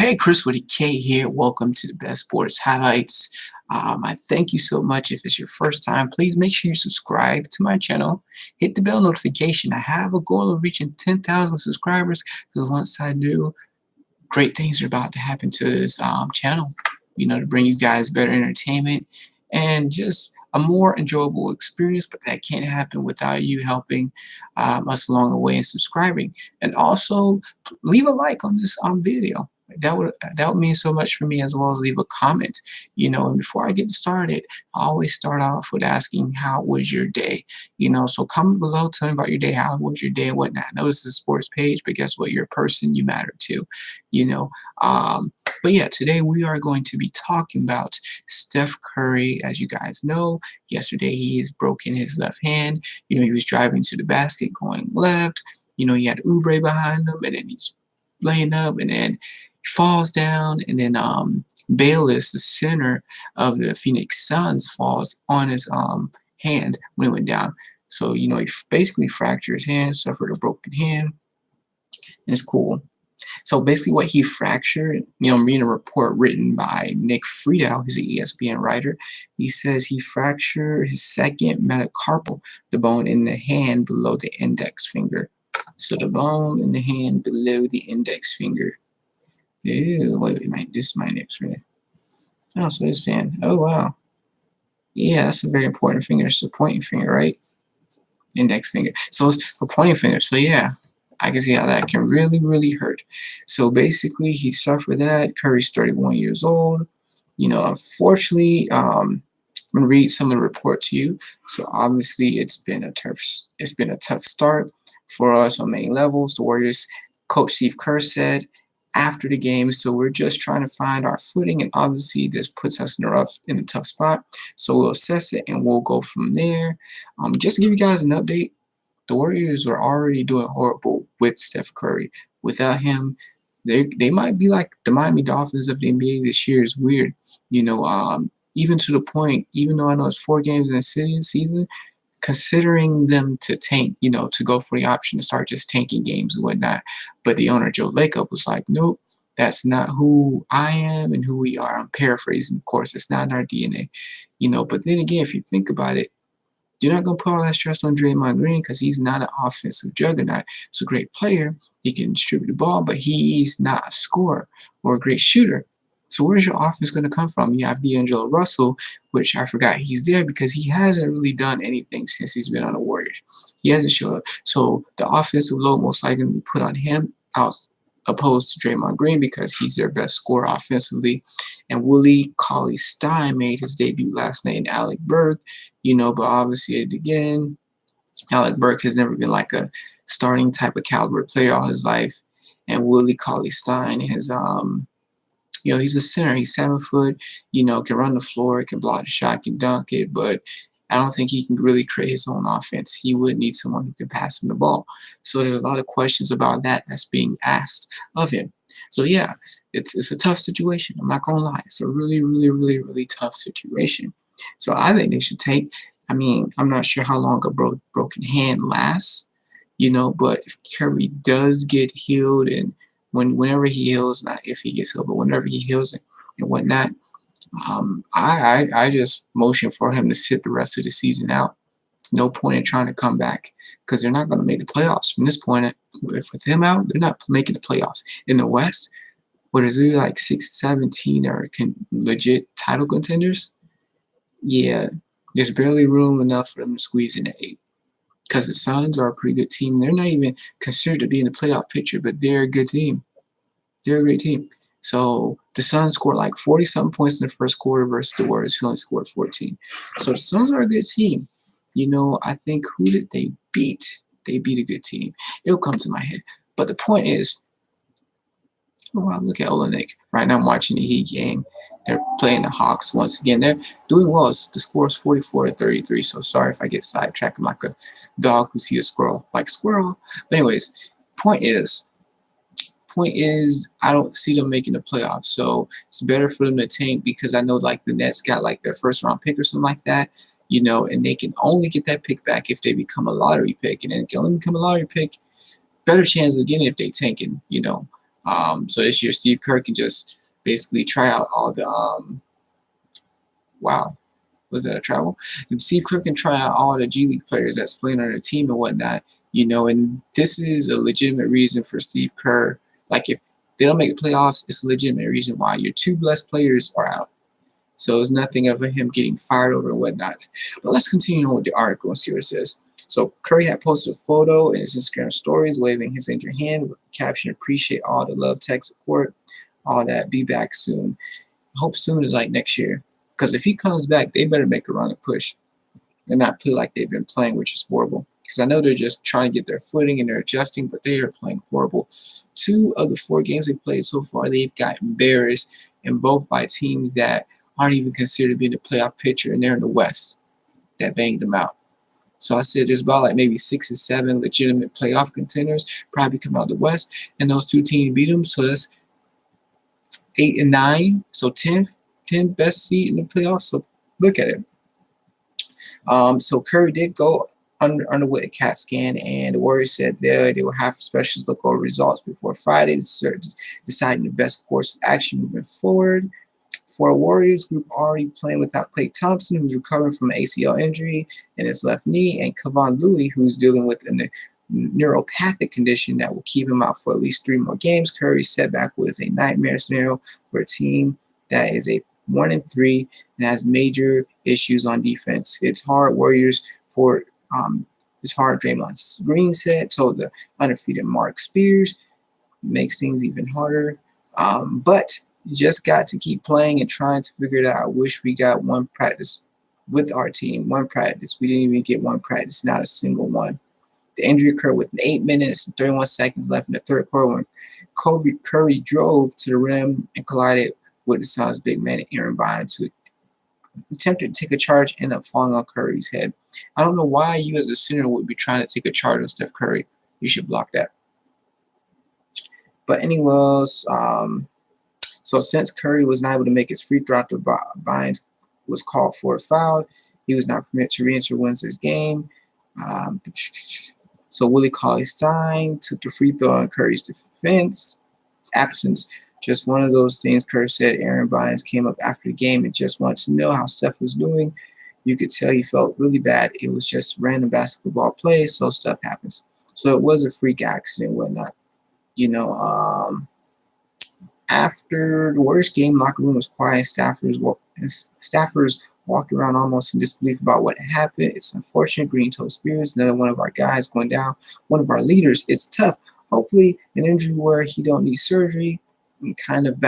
Hey, Chris with a K here. Welcome to the Best Sports Highlights. I thank you so much. If it's your first time, please make sure you subscribe to my channel. Hit the bell notification. I have a goal of reaching 10,000 subscribers because once I do, great things are about to happen to this channel. To bring you guys better entertainment and just a more enjoyable experience. But that can't happen without you helping us along the way and subscribing. And also leave a like on this video. That would mean so much for me, as well as leave a comment. And before I get started, I always start off with asking, how was your day? So comment below, tell me about your day, how was your day and whatnot. I know this is a sports page, but guess what? You're a person, you matter too. you know but yeah, today we are going to be talking about Steph Curry. As you guys know, yesterday he has broken his left hand. He was driving to the basket going left. He had Oubre behind him, and then he's laying up, and then he falls down, and then Bayless, the center of the Phoenix Suns, falls on his hand when it went down. So he basically fractured his hand, suffered a broken hand. It's cool. So basically what he fractured, I'm reading a report written by Nick Friedel, who's an ESPN writer. He says he fractured his second metacarpal, the bone in the hand below the index finger. So the bone in the hand below the index finger. Ew, wait, this is my next finger. Oh, so this fan. Oh, wow. Yeah, that's a very important finger. It's the pointing finger, right? Index finger. So it's a pointing finger. So yeah, I can see how that can really, really hurt. So basically, he suffered that. Curry's 31 years old. Unfortunately, I'm gonna read some of the report to you. So obviously, it's been a tough start for us on many levels. The Warriors coach Steve Kerr said after the game, so we're just trying to find our footing, and obviously this puts us in a tough spot. So we'll assess it and we'll go from there. Just to give you guys an update, the Warriors are already doing horrible with Steph Curry. Without him, they might be like the Miami Dolphins of the NBA this year. Is weird, even to the point. Even though I know it's 4 games in a season, considering them to tank, to go for the option to start just tanking games and whatnot. But the owner, Joe Lacob, was like, nope, that's not who I am and who we are. I'm paraphrasing, of course. It's not in our DNA, But then again, if you think about it, you're not going to put all that stress on Draymond Green because he's not an offensive juggernaut. He's a great player. He can distribute the ball, but he's not a scorer or a great shooter. So where's your offense going to come from? You have D'Angelo Russell, which I forgot he's there because he hasn't really done anything since he's been on the Warriors. He hasn't showed up. So the offensive load most likely going to be put on him out opposed to Draymond Green because he's their best scorer offensively. And Willie Cauley-Stein made his debut last night in Alec Burke, but obviously again, Alec Burke has never been like a starting type of caliber player all his life. And Willie Cauley-Stein has he's a center. He's 7 foot, can run the floor, can block the shot, can dunk it, but I don't think he can really create his own offense. He would need someone who can pass him the ball. So there's a lot of questions about that's being asked of him. So yeah, it's a tough situation. I'm not gonna lie. It's a really, really, really, really tough situation. So I think they should take. I'm not sure how long a broken hand lasts, but if Curry does get healed, and whenever he heals, not if he gets healed, but whenever he heals and whatnot, I just motion for him to sit the rest of the season out. There's no point in trying to come back because they're not going to make the playoffs. From this point, with him out, they're not making the playoffs. In the West, what is it, like 6, 17 are legit title contenders? Yeah, there's barely room enough for them to squeeze in at 8. Because the Suns are a pretty good team. They're not even considered to be in the playoff picture, but they're a good team. They're a great team. So the Suns scored like 40-something points in the first quarter versus the Warriors, who only scored 14. So the Suns are a good team. I think, who did they beat? They beat a good team. It'll come to my head. But the point is, oh wow, look at Olenek. Right now I'm watching the Heat game. They're playing the Hawks once again. They're doing well. The score is 44-33. So sorry if I get sidetracked. I'm like a dog who sees a squirrel. Like squirrel. But anyways, point is, I don't see them making the playoffs. So it's better for them to tank because I know like the Nets got like their first round pick or something like that, and they can only get that pick back if they become a lottery pick. And then it can only become a lottery pick, better chance of getting it if they tanking, So this year, Steve Kerr can just basically try out all the wow. Was that a travel? And Steve Kerr can try out all the G League players that's playing on the team and whatnot, and this is a legitimate reason for Steve Kerr. Like, if they don't make the playoffs, it's a legitimate reason why your two best players are out. So it's nothing of him getting fired over and whatnot. But let's continue on with the article and see what it says. So Curry had posted a photo in his Instagram stories waving his injured hand with the caption, "Appreciate all the love, tech support, all that. Be back soon." Hope soon is like next year. Because if he comes back, they better make a run and push and not play like they've been playing, which is horrible. Because I know they're just trying to get their footing and they're adjusting, but they are playing horrible. 2 of the 4 games they played so far, they've got embarrassed, and both by teams that aren't even considered to be in the playoff picture, and they're in the West that banged them out. So I said there's about like maybe 6 or 7 legitimate playoff contenders probably come out of the West, and those 2 teams beat them. So that's 8 and 9. So 10 best seed in the playoffs. So look at it. So Curry did go underwent a CAT scan, and the Warriors said they will have specialists look over results before Friday to start deciding the best course of action moving forward. For a Warriors group already playing without Klay Thompson, who's recovering from an ACL injury in his left knee, and Kevon Looney, who's dealing with a neuropathic condition that will keep him out for at least 3 more games, Curry's setback was a nightmare scenario for a team that is a 1-3 and has major issues on defense. It's hard, Warriors, for it's hard, Draymond Green told the undefeated Mark Spears. Makes things even harder. But you just got to keep playing and trying to figure it out. I wish we got one practice with our team. One practice. We didn't even get one practice, not a single one. The injury occurred with 8 minutes and 31 seconds left in the third quarter when Curry drove to the rim and collided with the Suns' big man Aaron Bynes, who attempted to take a charge, ended up falling on Curry's head. I don't know why you as a center would be trying to take a charge on Steph Curry. You should block that. But anyways, so since Curry was not able to make his free throw after Bynes was called for a foul, he was not permitted to re-enter Wednesday's game. So Willie Cauley-Stein took the free throw on Curry's defense. Absence. Just one of those things, Curry said. Aaron Bynes came up after the game and just wanted to know how Steph was doing. You could tell he felt really bad. It was just random basketball play, so stuff happens. So it was a freak accident and whatnot. After the Warriors game, locker room was quiet. Staffers walked around almost in disbelief about what had happened. It's unfortunate, Green told Spears. Another one of our guys going down. One of our leaders. It's tough. Hopefully an injury where he don't need surgery and kind of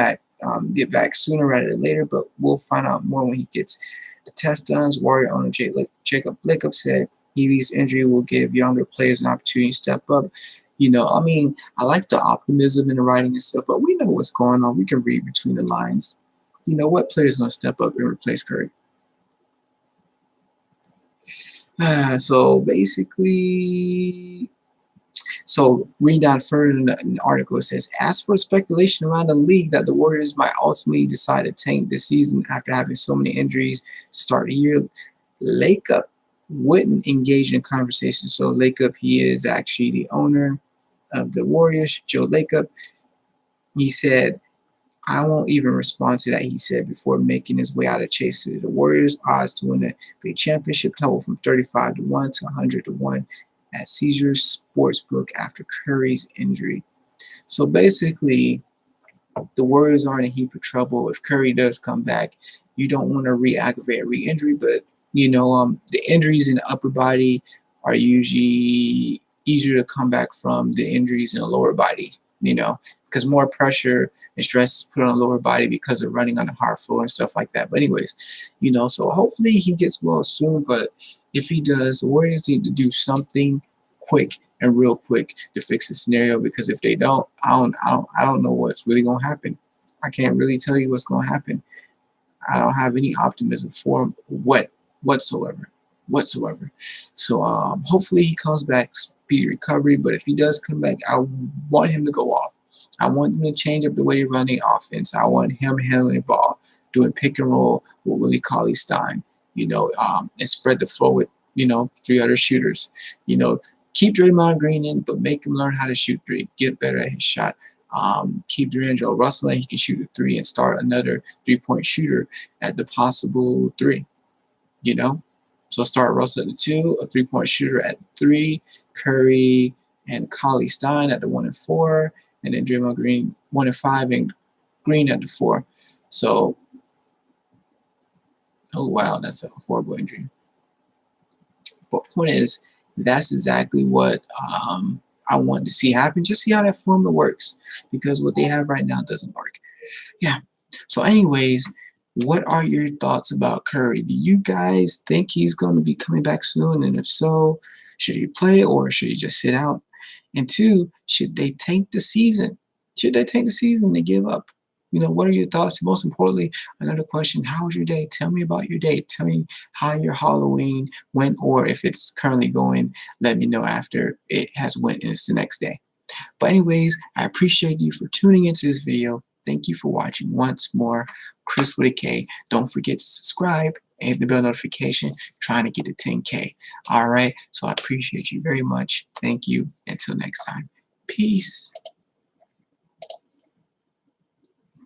get back sooner rather than later, but we'll find out more when he gets the test done. Warrior owner Jacob Lacob said Healy's injury will give younger players an opportunity to step up. I like the optimism in the writing and stuff, but we know what's going on. We can read between the lines. What player is going to step up and replace Curry? So basically, reading down further in the article, it says, as for speculation around the league that the Warriors might ultimately decide to tank this season after having so many injuries to start the year, Lacob wouldn't engage in conversation. So Lacob, he is actually the owner of the Warriors, Joe Lacob. He said, I won't even respond to that, he said, before making his way out of chase to the Warriors. Odds to win the big championship tumbled from 35 to 1 to 100 to 1 at Caesars Sportsbook after Curry's injury. So basically, the Warriors are in a heap of trouble. If Curry does come back, you don't want to re-aggravate a re-injury, but the injuries in the upper body are usually easier to come back from the injuries in the lower body, because more pressure and stress is put on the lower body because of running on the hard floor and stuff like that. But anyways, so hopefully he gets well soon, but if he does, the Warriors need to do something quick and real quick to fix the scenario, because if they don't, I don't know what's really going to happen. I can't really tell you what's going to happen. I don't have any optimism for him whatsoever. So hopefully he comes back, speedy recovery. But if he does come back, I want him to go off. I want them to change up the way they run the offense. I want him handling the ball, doing pick and roll with Willie Cauley-Stein, and spread the floor with 3 other shooters. Keep Draymond Green in, but make him learn how to shoot 3, get better at his shot. keep D'Angelo Russell and he can shoot a three and start another 3-point shooter at the possible three, you know? So start Russell at the 2, a 3-point shooter at 3, Curry and Cauley Stein at the 1 and 4, and then Draymond Green 1 and 5, and Green at the 4. So, oh wow, that's a horrible injury. But point is, that's exactly what I wanted to see happen. Just see how that formula works, because what they have right now doesn't work. Yeah. So anyways, what are your thoughts about Curry? Do you guys think he's going to be coming back soon? And if so, should he play or should he just sit out? And two, should they tank the season? Should they tank the season to give up? You know, what are your thoughts? Most importantly, another question, how was your day? Tell me about your day. Tell me how your Halloween went, or if it's currently going, let me know after it has went and it's the next day. But anyways, I appreciate you for tuning into this video. Thank you for watching. Once more, Chris with a K. Don't forget to subscribe and hit the bell notification. Trying to get to 10K. All right. So I appreciate you very much. Thank you. Until next time. Peace.